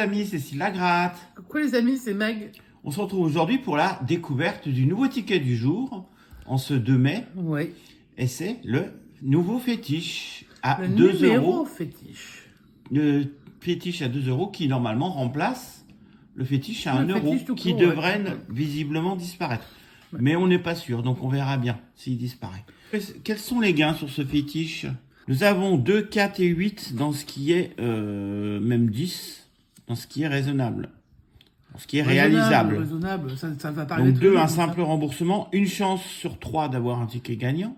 amis, c'est Lagratte. Coucou les amis, c'est Meg. On se retrouve aujourd'hui pour la découverte du nouveau ticket du jour, en ce 2 mai. Oui. Et c'est le nouveau fétiche à Le 2 numéro euros. fétiche. Le fétiche à 2 euros qui normalement remplace le fétiche à 1 Le euro, fétiche tout qui court, devrait ouais. visiblement disparaître. Ouais. Mais on n'est pas sûr, donc on verra bien s'il disparaît. Quels sont les gains sur ce fétiche? Nous avons 2, 4 et 8 dans ce qui est, même 10, dans ce qui est raisonnable. Dans ce qui est réalisable. Raisonnable, ça va pas Donc 2, un simple remboursement. Une chance sur 3 d'avoir un ticket gagnant.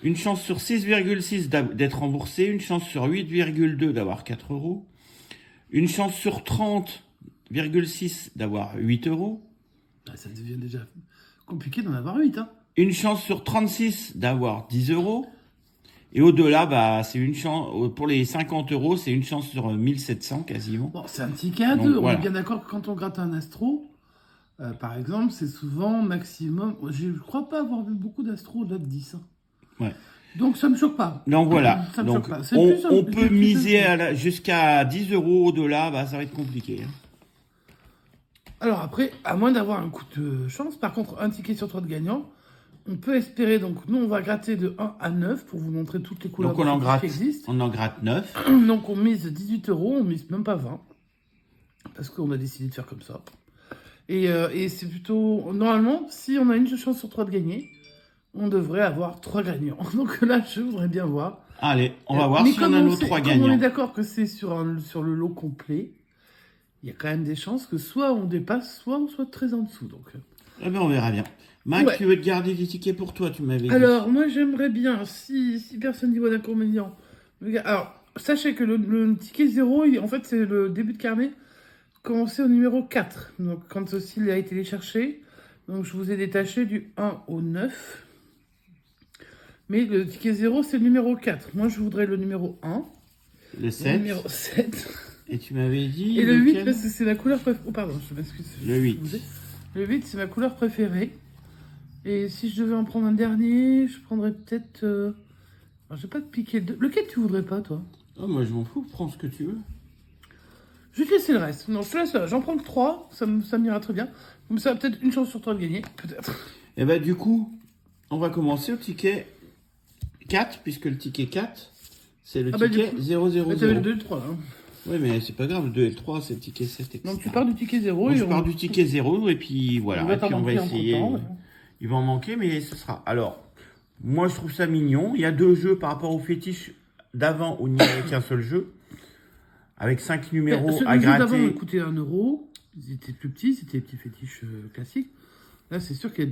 Une chance sur 6,6 d'être remboursé. Une chance sur 8,2 d'avoir 4 euros. Une chance sur 30,6 d'avoir 8 euros. Ça devient déjà compliqué d'en avoir 8. Hein. Une chance sur 36 d'avoir 10 euros. Et au-delà, c'est une chance, pour les 50 euros, c'est une chance sur 1700 quasiment. Bon, c'est un ticket à 2. Donc, On voilà. est bien d'accord que quand on gratte un astro, par exemple, c'est souvent maximum. Je crois pas avoir vu beaucoup d'astro au-delà de 10. Hein. Ouais. Donc ça me choque pas. Donc voilà. Ça me Donc, choque pas. on peut miser jusqu'à 10 euros au-delà, ça va être compliqué. Hein. Alors après, à moins d'avoir un coup de chance, par contre, un ticket sur 3 de gagnant, on peut espérer, donc nous on va gratter de 1 à 9 pour vous montrer toutes les couleurs Donc qui existent. On en gratte 9. Donc on mise 18 euros, on mise même pas 20, parce qu'on a décidé de faire comme ça. Et c'est plutôt, normalement, si on a une chance sur 3 de gagner, on devrait avoir 3 gagnants. Donc là, je voudrais bien voir. Allez, on va voir Mais si on a nos 3 comme on est gagnants. d'accord que c'est sur le lot complet, il y a quand même des chances que soit on dépasse, soit on soit très en dessous. Donc. Eh bien, on verra bien. Mac, Ouais. tu veux te garder des tickets pour toi, tu m'avais dit. Alors, moi, j'aimerais bien, si personne n'y voit d'inconvénient. Alors, sachez que le ticket 0, en fait, c'est le début de carnet commencé au numéro 4. Donc, quand aussi il a été cherché, donc je vous ai détaché du 1 au 9. Mais le ticket 0, c'est le numéro 4. Moi, je voudrais le numéro 1. Le 7. Le numéro 7. Et tu m'avais dit. Et le 8, lequel parce que c'est la couleur préférée. Oh, pardon, je m'excuse. Le 8. Le 8, c'est ma couleur préférée. Et si je devais en prendre un dernier, je prendrais peut-être... Alors, je vais pas te piquer. Lequel tu voudrais pas, toi? Oh, moi, je m'en fous, prends ce que tu veux. Je vais te laisser le reste. Non, je te laisse là. J'en prends que 3. Ça m'ira très bien. Comme ça, peut-être une chance sur 3 de gagner. Peut-être. Et bah, du coup, on va commencer au ticket 4, puisque le ticket 4, c'est le ticket 000. T'avais le 2 et le 3, là. Hein. Oui, mais c'est pas grave, le 2 et le 3, c'est le ticket 7, etc. Donc, tu pars du ticket 0. Donc, je pars du ticket 0, et puis voilà. Et puis, on va essayer. Il va en manquer, mais ce sera. Alors, moi, je trouve ça mignon. Il y a 2 jeux par rapport au fétiche d'avant où il n'y avait qu'un seul jeu. Avec 5 numéros à gratter. gratter. D'avant, il coûtait 1 euro. Ils étaient plus petits, c'était des petits fétiches classiques. Là, c'est sûr qu'il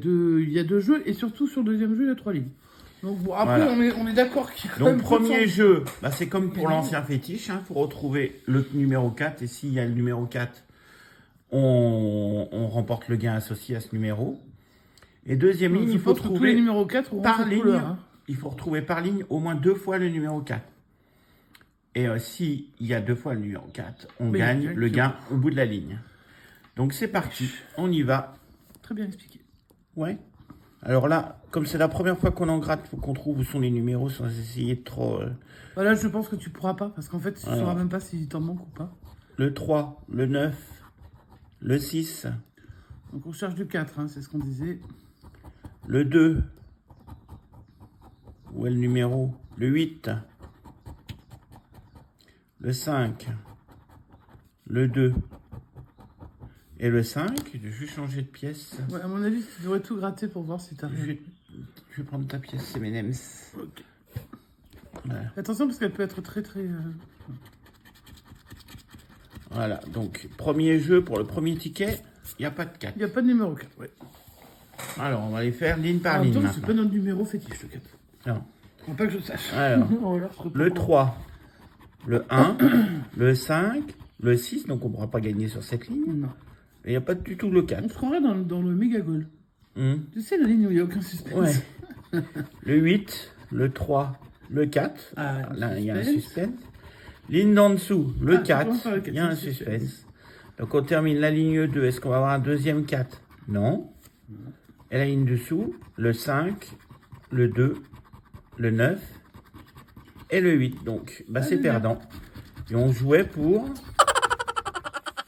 y a 2 jeux, et surtout sur le deuxième jeu, il y a 3 lignes. Donc, bon, après, voilà. on est d'accord qu'il y a quand Donc, même premier jeu, c'est comme pour l'ancien fétiche. Il faut retrouver le numéro 4. Et s'il y a le numéro 4, on remporte le gain associé à ce numéro. Et deuxième ligne, il faut trouver tous les numéros 4 par ligne. Couleur, hein. Il faut retrouver par ligne au moins 2 fois le numéro 4. Et s'il y a 2 fois le numéro 4, on gagne le gain au bout de la ligne. Donc c'est parti, on y va. Très bien expliqué. Ouais. Alors là, comme c'est la première fois qu'on en gratte, il faut qu'on trouve où sont les numéros sans essayer de trop... Voilà, je pense que tu pourras pas, parce qu'en fait, tu ne sauras même pas si t'en manque ou pas. Le 3, le 9, le 6. Donc on cherche du 4, hein, c'est ce qu'on disait. Le 2. Où est le numéro? Le 8. Le 5. Le 2. Et le 5. Je vais changer de pièce. Ouais, à mon avis, tu devrais tout gratter pour voir si tu arrives. Je vais prendre ta pièce, c'est M&M's. Ok. Voilà. Attention, parce qu'elle peut être très... Voilà, donc premier jeu pour le premier ticket, il n'y a pas de 4. Il n'y a pas de numéro 4, ouais. Alors, on va les faire ligne par En ligne même temps, c'est maintenant. pas notre numéro fétiche, le 4. Non. Faut pas que je sache. Alors, Oh, le 3, le 1, le 5, le 6, donc on ne pourra pas gagner sur cette ligne. Non. Et il n'y a pas du tout le 4. On se croirait dans le méga goal. Tu sais, la ligne où il n'y a aucun suspense. Ouais. Le 8, le 3, le 4. Ah, là, il y a un suspense. Ligne d'en dessous, le 4. Il y a un suspense. suspense. Donc, on termine la ligne 2. Est-ce qu'on va avoir un deuxième 4? Non. Et la ligne dessous, le 5, le 2, le 9 et le 8. Donc, c'est perdant. Et on jouait pour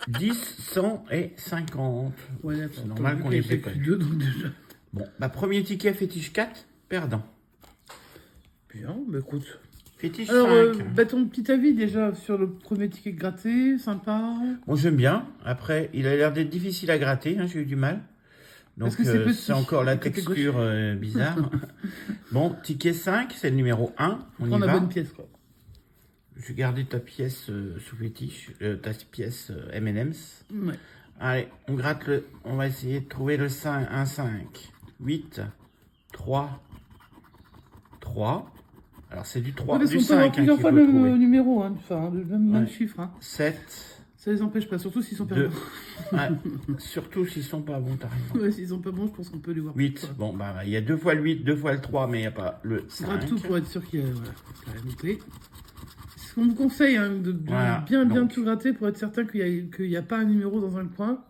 10, 100 et 50. Ouais, d'accord. C'est normal qu'on les ait pas. Deux, donc déjà. Bon, bah premier ticket, fétiche 4, perdant. Bien, bah écoute. Fétiche Alors, 5. bah, ton petit avis déjà sur le premier ticket gratté, sympa. Bon, j'aime bien. Après, il a l'air d'être difficile à gratter, hein, j'ai eu du mal. Donc, c'est encore la texture bizarre. Bon, ticket 5, c'est le numéro 1. On y Prends la va. bonne pièce, quoi. Je vais garder ta pièce sous fétiche, ta pièce M&M's. Ouais. Allez, on gratte le... On va essayer de trouver le 5, 1, 5. 8, 3, 3. Alors, c'est du 3, Ouais, parce du qu'on peut avoir 5 plusieurs qu'il fois faut le trouver. numéro, hein, enfin, le même Ouais. chiffre. Hein. 7, Ça les empêche pas, surtout s'ils sont pas 2. bons. Ouais, surtout s'ils sont pas bons, t'as raison. Ouais, s'ils sont pas bons, je pense qu'on peut les voir. 8, bon, bah, il y a 2 fois le 8, 2 fois le 3, mais il n'y a pas le On gratte 5. tout pour être sûr qu'il y a... Voilà, ça a noté. Ce qu'on vous conseille, hein, de Voilà, bien donc. tout gratter pour être certain qu'il n'y a pas un numéro dans un coin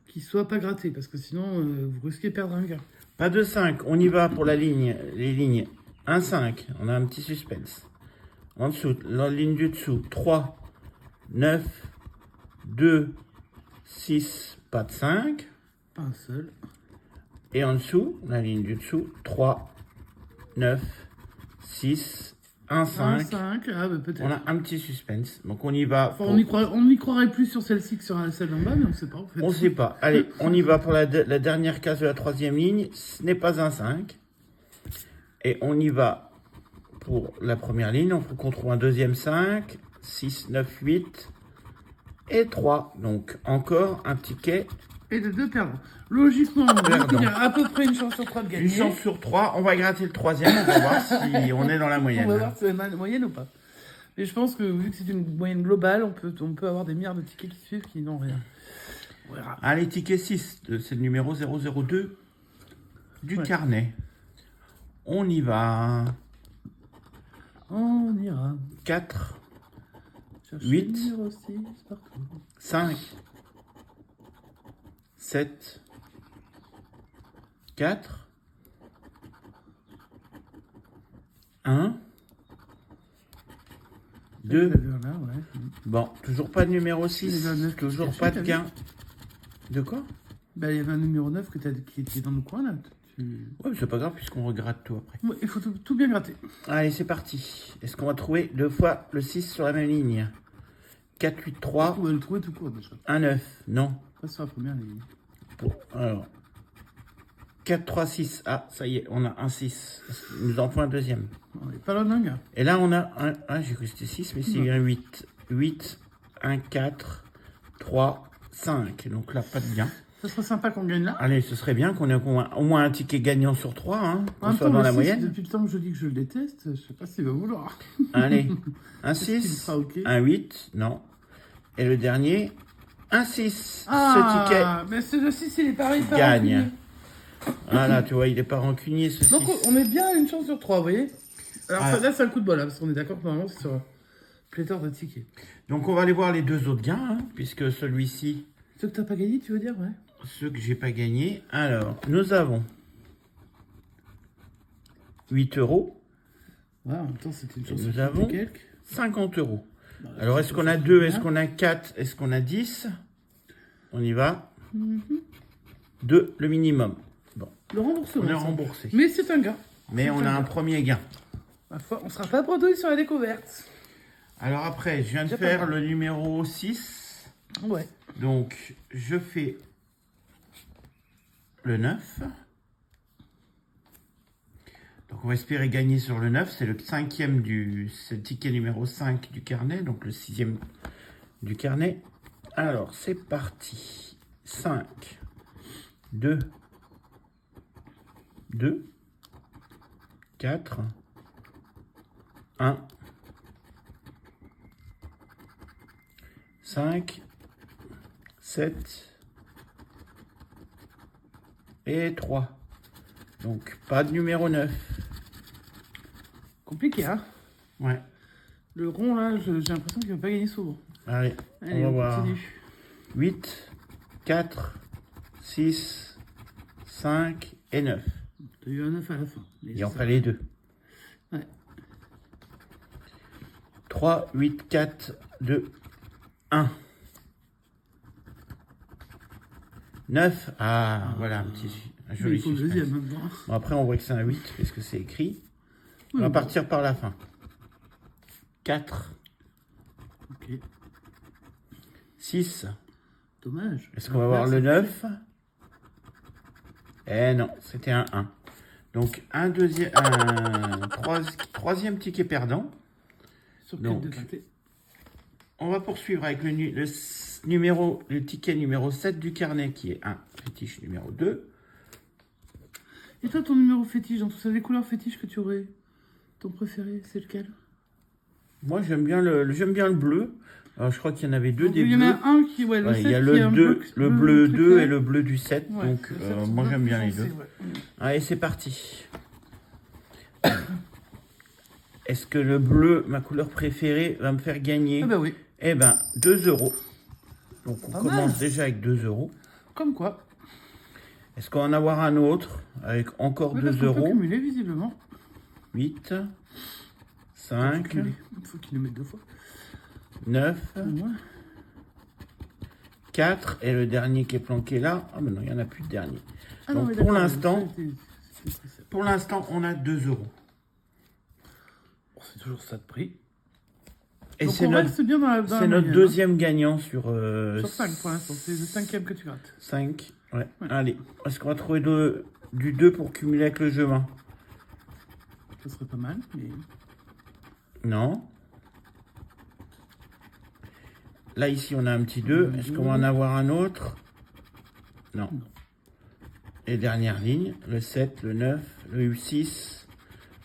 qui soit pas gratté, parce que sinon, vous risquez de perdre un gars. Pas de 5, on y va pour la ligne, les lignes 1, 5, on a un petit suspense. En dessous, la ligne du dessous, 3, 9, 2, 6, pas de 5. Pas un seul. Et en dessous, la ligne du dessous, 3, 9, 6, 1, 1, 5. 5, ah bah peut-être. On a un petit suspense, donc on y va. Enfin, on y croirait plus sur celle-ci que sur celle d'en bas, mais on sait pas en fait. On sait pas. Allez, on y va pour la dernière case de la troisième ligne. Ce n'est pas un 5. Et on y va pour la première ligne. On faut qu'on trouve un deuxième 5. 6, 9, 8 et 3. Donc, encore un ticket. Et de 2 perdants. Logiquement, on va Perdant. dire à peu près une chance sur 3 de gagner. Une chance sur 3. On va gratter le troisième. On va voir si on est dans la On moyenne. va voir si c'est la moyenne ou pas. Mais je pense que vu que c'est une moyenne globale, on peut avoir des milliards de tickets qui suivent qui n'ont rien. On verra. Allez, ticket 6. C'est le numéro 002 du carnet. On y va. On ira. 4, Chercher 8. le numéro 6 partout. 5, 7, 4, 1, 2. Là, ouais. Bon, toujours pas de numéro Il 6, y avait un neuf toujours qui pas caché, de t'as gain. De quoi? Bah, il y avait un numéro 9 qui était dans le coin là. Ouais, mais c'est pas grave puisqu'on regrette tout après. Ouais, il faut tout bien gratter. Allez, c'est parti. Est-ce qu'on va trouver 2 fois le 6 sur la même ligne? 4, 8, 3, On va le trouver tout court déjà. 1, 9. Non. Pas sur la première ligne. Bon, alors. 4, 3, 6. Ah, ça y est, on a un 6. Il nous en faut un deuxième. On est pas loin d'un gars. Et là, on a un... Ah, j'ai cru que c'était 6, mais c'est un 8. 8, 1, 4, 3, 5. Donc là, pas de gain. Ça serait sympa qu'on gagne là. Allez, ce serait bien qu'on ait au moins un ticket gagnant sur 3, hein, En qu'on même soit temps, dans le la 6, moyenne. depuis le temps que je dis que je le déteste, je sais pas s'il va vouloir. Allez, un Est-ce qu'il 6, sera OK? un 8, non. Et le dernier, un 6. Ah, Ce ticket mais ce 6, il est pareil, pas gagne. rancunier. Voilà, tu vois, il n'est pas rancunier, ce 6. Donc on est bien à une chance sur 3, vous voyez. Alors Ah. ça, là, c'est un coup de bol, hein, parce qu'on est d'accord que normalement c'est sur pléthore de tickets. Donc, on va aller voir les 2 autres gains, hein, puisque celui-ci, Ceux que t'as pas gagné, tu veux dire, ouais. ceux que j'ai pas gagnés. Alors, nous avons 8 euros, Ouais, en même temps, c'était une chance nous sur avons quelques. 50 euros. Bah, Alors, est-ce qu'on a 2, est-ce qu'on a 4, est-ce qu'on a 10? On y va. 2, le minimum. Bon, Le remboursement. on est ça. remboursé. Mais c'est un gars. Mais on a un premier gain. Ma foi, on sera pas bredouille sur la découverte. Alors après, je viens de C'est faire pas le numéro 6. Ouais. Donc, je fais le 9. Donc, on va espérer gagner sur le 9. C'est le 5e c'est le ticket numéro 5 du carnet. Donc, le 6e du carnet. Alors, c'est parti. 5, 2, 2, 4, 1, 5, 7 et 3. Donc, pas de numéro 9. Compliqué, hein. Ouais. Le rond, là, j'ai l'impression qu'il va pas gagner souvent. Allez, Allez, on va on voir. continue. 8, 4, 6, 5 et 9. T'as eu un 9 à la fin. Mais Et on ça- fait les deux. Ouais. 3, 8, 4, 2, 1. 9. Ah, voilà, un Mais joli il faut le suspense. deuxième maintenant. Bon, après, on voit que c'est un 8, parce que c'est écrit. hein. Bon, après, on voit que c'est un 8, parce que c'est écrit. On Oui, va bon. partir par la fin. 4, Ok. 6. Dommage. Est-ce qu'on va voir le 9? Eh non, c'était un 1. Donc, troisième ticket perdant. Sur Donc, 4 de côté. On va poursuivre avec le ticket numéro 7 du carnet, qui est un fétiche numéro 2. Et toi, ton numéro fétiche, dans toutes les couleurs fétiches que tu aurais, ton préféré, c'est lequel? Moi, j'aime bien le bleu. Alors, je crois qu'il y en avait deux des Il y en bleus. a un qui, ouais, le Ouais, 7 il y a qui est un le bleu 2 clair. et le bleu du 7. Ouais, donc, le 7, moi, bleu j'aime bien plus les foncé, deux. ouais. Allez, c'est parti. Est-ce que le bleu, ma couleur préférée, va me faire gagner? Ah bah oui. Eh ben, 2 euros. Donc, on Pas commence mal. déjà avec 2 euros. Comme quoi. Est-ce qu'on va en avoir un autre avec encore Oui, 2 parce qu'on peut euros? cumuler, visiblement. 8, 5, Il faut qu'il le mette 2 fois. 9, Ouais. 4, et le dernier qui est planqué là. Ah, mais non, il n'y en a plus de dernier. Ah Donc, non, mais pour d'accord, l'instant, c'est- pour l'instant, on a 2 euros. bon, c'est toujours ça de prix. Et Donc c'est on notre, reste bien dans la c'est notre moyenne, deuxième gagnant sur Sur 5 pour l'instant, c'est le 5e que tu grattes. 5. Ouais. Ouais. Allez, est-ce qu'on va trouver du 2 pour cumuler avec le jeu main? Ça serait pas mal, mais... Non. Là, ici, on a un petit 2. Est-ce qu'on va en avoir un autre? Non. Et dernière ligne, le 7, le 9, le 6,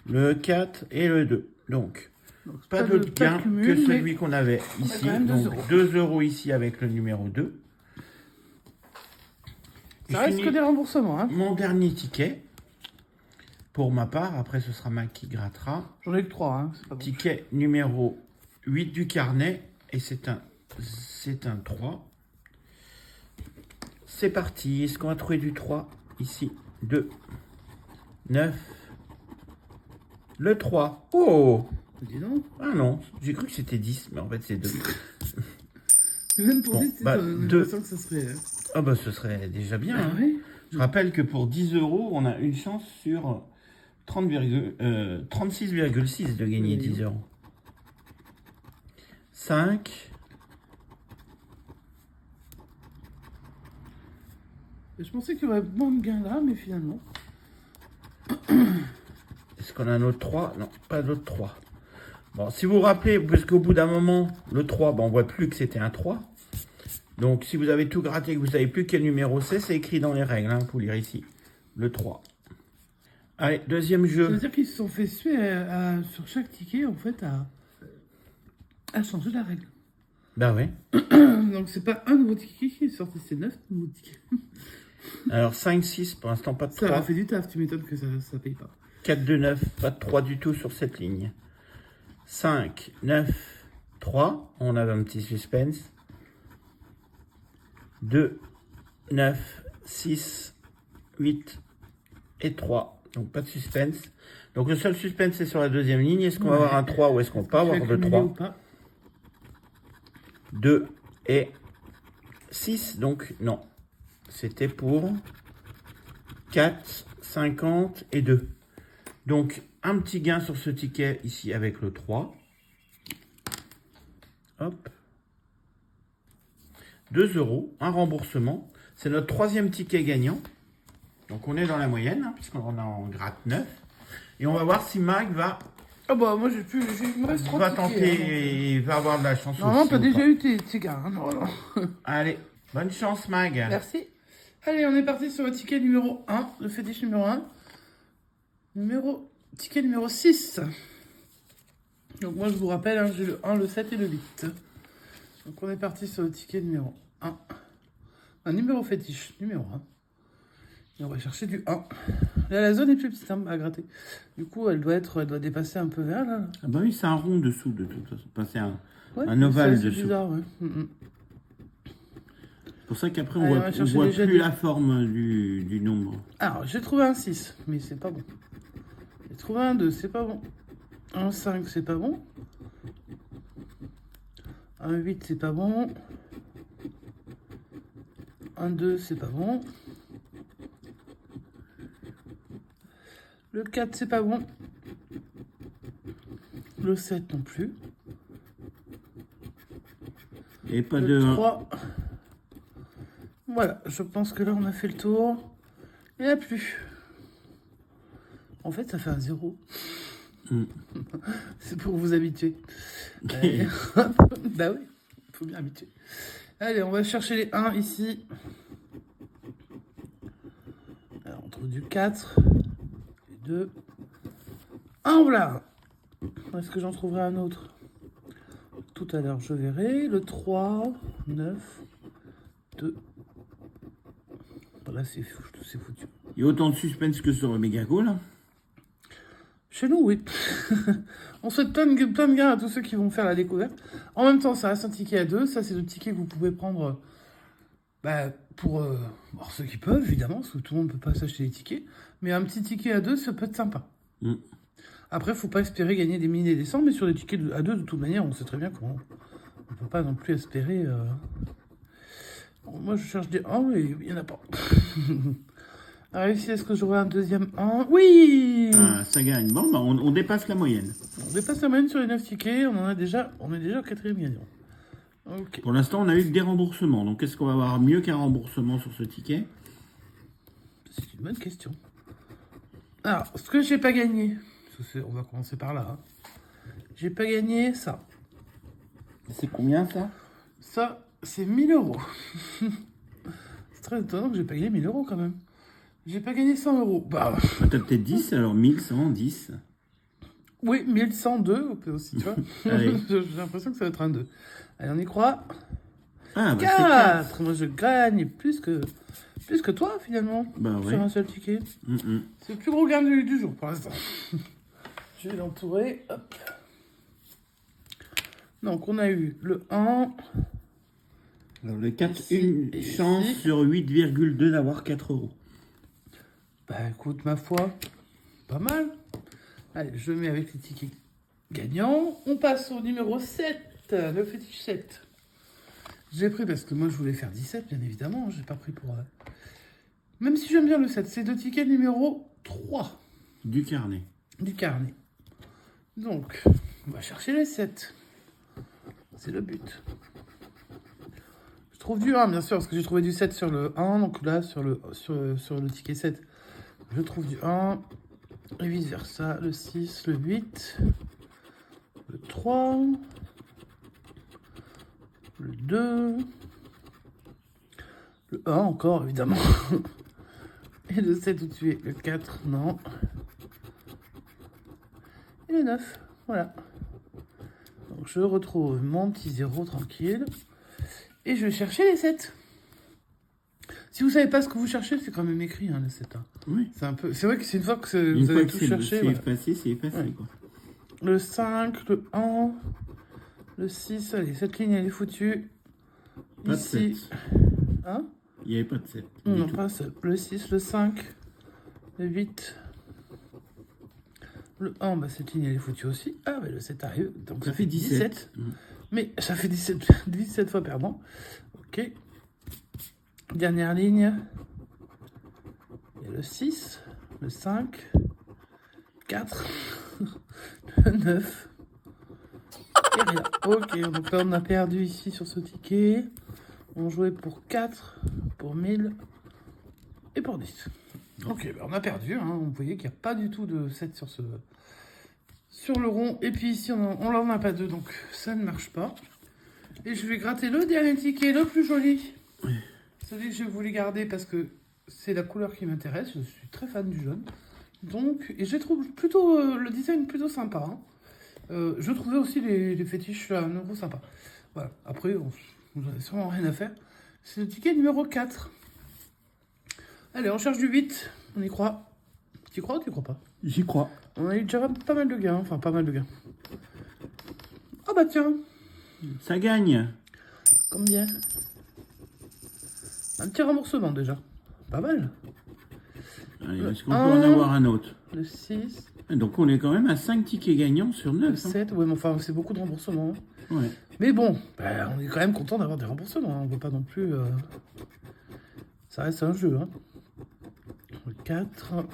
le 4 et le 2. Donc, Donc, pas d'autre gain de cumul, que mais celui qu'on avait ici. quand même 2 Donc, euros. 2 euros ici avec le numéro 2. Ça Je reste finis que des remboursements, hein. mon dernier ticket. Pour ma part, après ce sera Mac qui grattera. J'en ai que 3, hein. C'est pas bon. Ticket numéro 8 du carnet. Et c'est un 3. C'est parti. Est-ce qu'on va trouver du 3 ici? 2, 9, le 3. Oh! Dis donc. Ah non, j'ai cru que c'était 10, mais en fait c'est 2. Mais même pour Bon, 10, bah, j'ai deux. l'impression que ça serait... Ah bah ce serait déjà bien. Ah Hein. oui. Je rappelle que pour 10 euros, on a une chance sur 36,6 de gagner 10 euros. 5. Je pensais qu'il y aurait moins de gains là, mais finalement... Est-ce qu'on a un autre 3? Non, pas d'autre 3. Bon, si vous vous rappelez, parce qu'au bout d'un moment, le 3, on voit plus que c'était un 3. Donc, si vous avez tout gratté et que vous savez plus quel numéro c'est écrit dans les règles, hein, pour lire ici. Le 3. Allez, deuxième Ça jeu. veut dire qu'ils se sont fait suer sur chaque ticket, en fait, à changer la règle. Bah ouais. Donc, c'est pas un nouveau ticket qui est sorti, c'est 9 nouveaux tickets. Alors, 5, 6, pour l'instant, pas de Ça 3. a fait du taf, tu m'étonnes que ça paye pas. 4, 2, 9, pas de 3 du tout sur cette ligne. 5, 9, 3. On avait un petit suspense. 2, 9, 6, 8 et 3. Donc, pas de suspense. Donc, le seul suspense, c'est sur la deuxième ligne. Est-ce qu'on va avoir un 3 ou est-ce qu'on peut pas avoir de 3? 2 et 6. Donc, non. C'était pour 4, 50 et 2. Donc, un petit gain sur ce ticket ici avec le 3. Hop. 2 euros, un remboursement. C'est notre troisième ticket gagnant. Donc, on est dans la moyenne, hein, puisqu'on en gratte 9. Et on va voir si Mag va Ah bah, moi, il me reste 3 va tickets. tenter et va avoir de la chance aussi. Non, t'as ou déjà pas. eu tes gains. Hein, non. Allez, bonne chance, Mag. Merci. Allez, on est parti sur le ticket numéro 1, le fétiche numéro 1. Ticket numéro 6. Donc moi, je vous rappelle, hein, j'ai le 1, le 7 et le 8. Donc on est parti sur le ticket numéro 1. Un numéro fétiche numéro 1. Et on va chercher du 1. Là, la zone est plus petite hein, à gratter. Du coup, elle doit dépasser un peu vers là. Ah bah oui, c'est un rond dessous de toute façon. Enfin, c'est Ouais, un ovale c'est dessous. bizarre, ouais. C'est pour ça qu'après, Allez, on va on chercher voit déjà plus des- la forme du nombre. Alors, j'ai trouvé un 6, mais c'est pas bon. J'ai trouvé un 2, c'est pas bon. Un 5, c'est pas bon. Un 8, c'est pas bon. 1, 2, c'est pas bon. Le 4, c'est pas bon. Le 7 non plus. Et pas Le de 3. Voilà, je pense que là, on a fait le tour. Il n'y en a plus. En fait, ça fait un 0. C'est pour vous habituer. Allez, bah oui, il faut bien habituer. Allez, on va chercher les 1 ici. Alors, on trouve du 4, du 2. 1, voilà. Est-ce que j'en trouverai un autre? Tout à l'heure, je verrai. Le 3, 9, 2. Voilà, c'est foutu. Il y a autant de suspense que sur le Megago, là. Chez nous, oui. On souhaite plein de gains à tous ceux qui vont faire la découverte. En même temps, ça reste un ticket à 2. Ça, c'est le ticket que vous pouvez prendre pour ceux qui peuvent, évidemment, parce que tout le monde ne peut pas s'acheter des tickets. Mais un petit ticket à 2, ça peut être sympa. Après, il ne faut pas espérer gagner des milliers et des cents, mais sur les tickets à 2, de toute manière, on sait très bien qu'on ne peut pas non plus espérer... Moi, je cherche des 1 et il n'y en a pas. Alors ici, est-ce que j'aurai un deuxième 1? Oui! Ah, ça gagne. Bon, bah, on dépasse la moyenne. On dépasse la moyenne sur les 9 tickets. On est déjà au 4e gagnant. Ok. Pour l'instant, on a eu que des remboursements. Donc, est-ce qu'on va avoir mieux qu'un remboursement sur ce ticket? C'est une bonne question. Alors, ce que j'ai pas gagné, on va commencer par là. J'ai pas gagné ça. C'est combien, ça? Ça, c'est 1000 euros. C'est très étonnant que j'ai pas gagné 1000 euros quand même. J'ai pas gagné 100 euros. Bah, t'as peut-être 10, alors 1110. oui, 1102 aussi, tu vois. J'ai l'impression que ça va être un 2. Allez, on y croit. Ah, bah 4. Moi, je gagne plus que toi, finalement. Bah ouais. Sur un seul ticket. C'est le plus gros gain du jour, pour l'instant. Je vais l'entourer. Hop. Donc, on a eu le 1. Alors, le 4, Ici, une chance sur 8,2 d'avoir 4 euros. Bah, écoute, ma foi, pas mal. Allez, je mets avec les tickets gagnants. On passe au numéro 7, le fétiche 7. J'ai pris parce que moi, je voulais faire 17, bien évidemment. J'ai pas pris pour... Même si j'aime bien le 7, c'est le ticket numéro 3. Du carnet. Du carnet. Donc, on va chercher les 7. C'est le but. Je trouve du 1, bien sûr, parce que j'ai trouvé du 7 sur le 1. Donc là, sur le ticket 7, je trouve du 1. Et vice versa, le 6, le 8, le 3, le 2, le 1 encore, évidemment. Et le 7 au-dessus, le 4, non. Et le 9, voilà. Donc je retrouve mon petit 0 tranquille. Et je vais chercher les 7. Si vous savez pas ce que vous cherchez, c'est quand même écrit, hein, le 7. Hein. Oui. C'est vrai que c'est une fois que vous avez tout cherché. C'est effacé, c'est effacé, ouais. quoi. Le 5, le 1, le 6, allez, cette ligne, elle est foutue. Pas ici. de 7. Hein? Il n'y avait pas de 7. Non, pas ça. Le 6, le 5, le 8. Le 1, bah, cette ligne, elle est foutue aussi. Ah, bah, le 7 arrive. Donc ça fait 17. Mais ça fait 17 fois perdant. Ok. Dernière ligne. Il y a le 6, le 5, 4, le 9. Et rien. Ok, donc là on a perdu ici sur ce ticket. On jouait pour 4, pour 1000 et pour 10. Ok, bah on a perdu. Hein. Vous voyez qu'il n'y a pas du tout de 7 sur le rond. Et puis ici on n'en a pas 2, donc ça ne marche pas. Et je vais gratter le dernier ticket, le plus joli. Oui. Celui que j'ai voulu garder parce que c'est la couleur qui m'intéresse. Je suis très fan du jaune. Donc, et je trouve plutôt le design plutôt sympa. Hein. Je trouvais aussi les fétiches à 1 euro sympa. Voilà. Après, vous n'avez sûrement rien à faire. C'est le ticket numéro 4. Allez, on cherche du 8. On y croit. Tu y crois ou tu y crois pas? J'y crois. On a eu déjà pas mal de gains. Enfin, pas mal de gains. Oh bah tiens. Ça gagne. Combien? Un petit remboursement déjà. Pas mal. Est-ce qu'on peut en avoir un autre? Le 6. Donc on est quand même à 5 tickets gagnants sur 9. Le 7. Ouais, mais enfin, c'est beaucoup de remboursements. Ouais. Mais bon, bah, on est quand même content d'avoir des remboursements. Hein. On ne veut pas non plus... Ça reste un jeu. Hein. Le 4,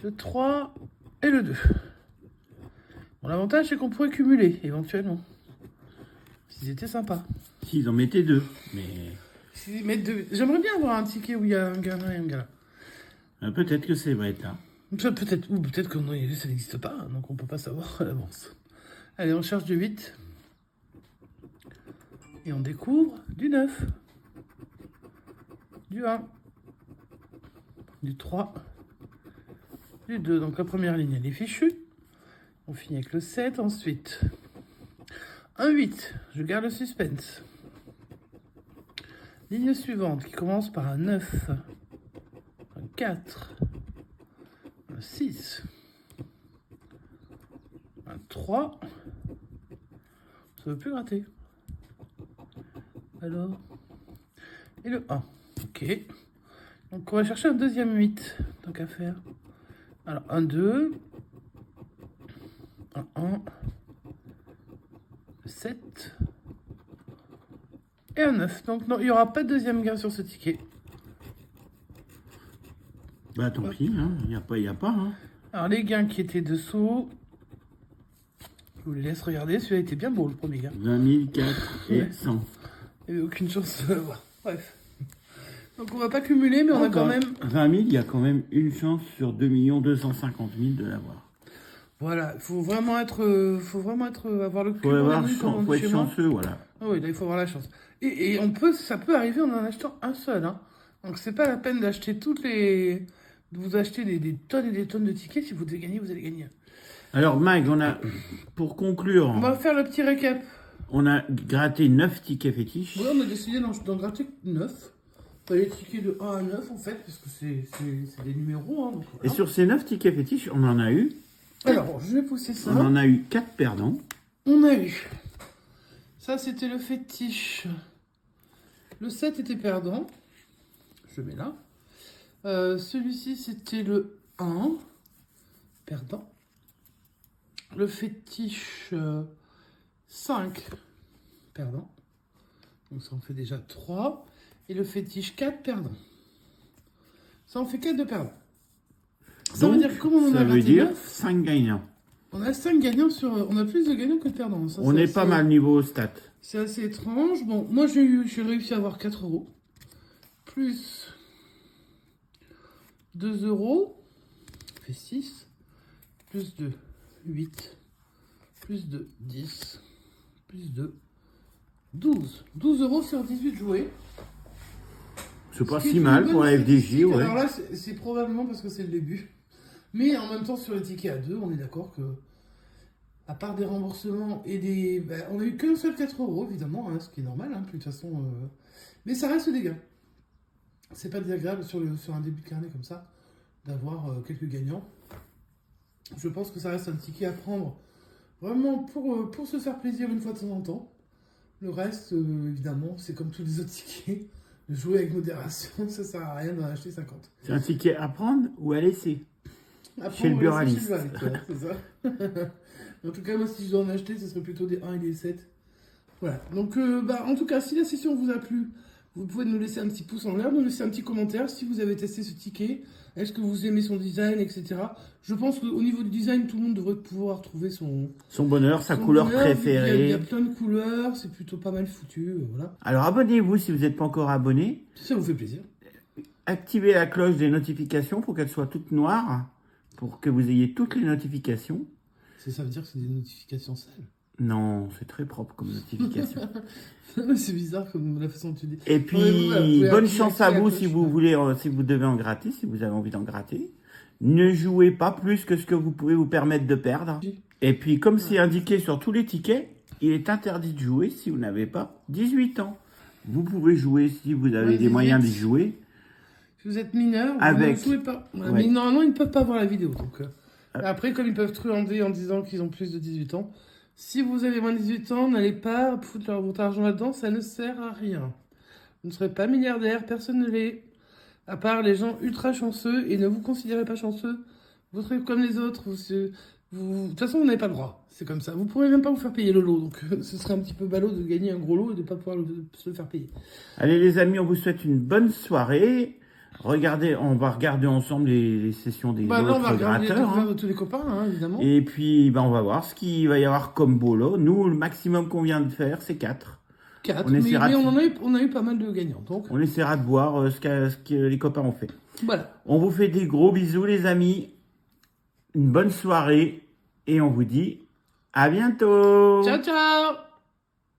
le 3 et le 2. Bon, l'avantage, c'est qu'on pourrait cumuler, éventuellement. S'ils étaient sympas. S'ils en mettaient 2, mais... S'ils mettent 2... J'aimerais bien avoir un ticket où il y a un gagnant et un gala. Peut-être que c'est vrai, là. Peut-être, ou peut-être que non, ça n'existe pas, donc on peut pas savoir à l'avance. Allez, on cherche du 8. Et on découvre du 9. Du 1. Du 3. Du 2. Donc la première ligne, elle est fichue. On finit avec le 7 ensuite. Un 8. Je garde le suspense. Ligne suivante qui commence par un 9. Un 4. Un 6. Un 3. Ça ne veut plus gratter. Alors. Et le 1. Ok. Donc on va chercher un deuxième 8. Tant qu'à faire. Alors un 2. Un 1. 7 et un 9. Donc non, il n'y aura pas de deuxième gain sur ce ticket. Bah tant pis, hein. Il n'y a pas. Hein. Alors les gains qui étaient dessous, je vous les laisse regarder. Celui-là était bien beau, le premier gain. 20 000, 4 et 100. Il n'y avait aucune chance de l'avoir. Bref. Donc on va pas cumuler, mais on a quand même... 20 000, il y a quand même une chance sur 2 250 000 de l'avoir. Voilà, il faut vraiment être, avoir le cul. Faut être chanceux, voilà. Ah oui, là il faut avoir la chance. Et ça peut arriver en achetant un seul. Hein. Donc c'est pas la peine d'acheter de vous acheter des tonnes et des tonnes de tickets. Si vous devez gagner, vous allez gagner. Alors Mike, pour conclure... On va faire le petit récap. On a gratté 9 tickets fétiches. Oui, on a décidé d'en gratter 9. Enfin, les tickets de 1 à 9 en fait, parce que c'est des numéros. Hein, donc, voilà. Et sur ces 9 tickets fétiches, on en a eu... Alors, je vais pousser ça. On en a eu 4 perdants. On a eu. Ça, c'était le fétiche. Le 7 était perdant. Je le mets là. Celui-ci, c'était le 1. Perdant. Le fétiche 5. Perdant. Donc ça en fait déjà 3. Et le fétiche 4 perdant. Ça en fait 4 de perdants. Ça veut dire comment on a veut dire 9, 5 gagnants. On a 5 gagnants on a plus de gagnants que de perdants. Ça, on est pas mal niveau stats. C'est assez étrange. Bon, moi j'ai réussi à avoir 4 euros. Plus 2 euros. Ça fait 6. Plus 2, 8. Plus 2, 10. Plus 2, 12. 12 euros sur 18 joués. C'est pas si mal pour la FDJ, ouais. Alors là, c'est probablement parce que c'est le début. Mais en même temps, sur les tickets à 2, on est d'accord que, à part des remboursements et des... Ben, on a eu qu'un seul 4 euros, évidemment, hein, ce qui est normal, hein, de toute façon. Mais ça reste des gains. C'est pas désagréable sur un début de carnet comme ça, d'avoir quelques gagnants. Je pense que ça reste un ticket à prendre vraiment pour se faire plaisir une fois de temps en temps. Le reste, évidemment, c'est comme tous les autres tickets. Jouer avec modération, ça sert à rien d'en acheter 50. C'est un ticket à prendre ou à laisser chez le buraliste. C'est ça. En tout cas, moi, si je dois en acheter, ce serait plutôt des 1 et des 7. Voilà. Donc, en tout cas, si la session vous a plu, vous pouvez nous laisser un petit pouce en l'air, nous laisser un petit commentaire si vous avez testé ce ticket. Est-ce que vous aimez son design, etc. Je pense qu'au niveau du design, tout le monde devrait pouvoir trouver son bonheur, sa couleur préférée. Il y a plein de couleurs, c'est plutôt pas mal foutu. Voilà. Alors, abonnez-vous si vous n'êtes pas encore abonné. Ça vous fait plaisir. Activez la cloche des notifications pour qu'elle soit toute noire, pour que vous ayez toutes les notifications. Ça veut dire que c'est des notifications sales? Non, c'est très propre comme notification. C'est bizarre comme la façon dont tu dis. Et puis, bonne chance à vous si vous voulez, si vous devez en gratter, si vous avez envie d'en gratter. Ne jouez pas plus que ce que vous pouvez vous permettre de perdre. Et puis, comme c'est indiqué sur tous les tickets, il est interdit de jouer si vous n'avez pas 18 ans. Vous pouvez jouer si vous avez des moyens d'y jouer. Si vous êtes mineur, vous ne jouez pas. Ouais. Mais normalement, ils ne peuvent pas voir la vidéo. Donc, après, comme ils peuvent truander en disant qu'ils ont plus de 18 ans, si vous avez moins de 18 ans, n'allez pas foutre votre argent là-dedans, ça ne sert à rien. Vous ne serez pas milliardaire, personne ne l'est. À part les gens ultra chanceux, et ne vous considérez pas chanceux. Vous serez comme les autres. De toute façon, vous n'avez pas le droit. C'est comme ça. Vous ne pourrez même pas vous faire payer le lot. Donc, ce serait un petit peu ballot de gagner un gros lot et de ne pas pouvoir se le faire payer. Allez les amis, on vous souhaite une bonne soirée. Regardez, on va regarder ensemble les sessions des Là, on va autres regarder les gratteurs. de tous les copains, hein, évidemment. Et puis, on va voir ce qu'il va y avoir comme beau lot. Nous, le maximum qu'on vient de faire, c'est 4. 4, On mais essaiera on a eu pas mal de gagnants. Donc, on essaiera de voir ce que les copains ont fait. voilà. On vous fait des gros bisous les amis. Une bonne soirée. Et on vous dit à bientôt. Ciao, ciao!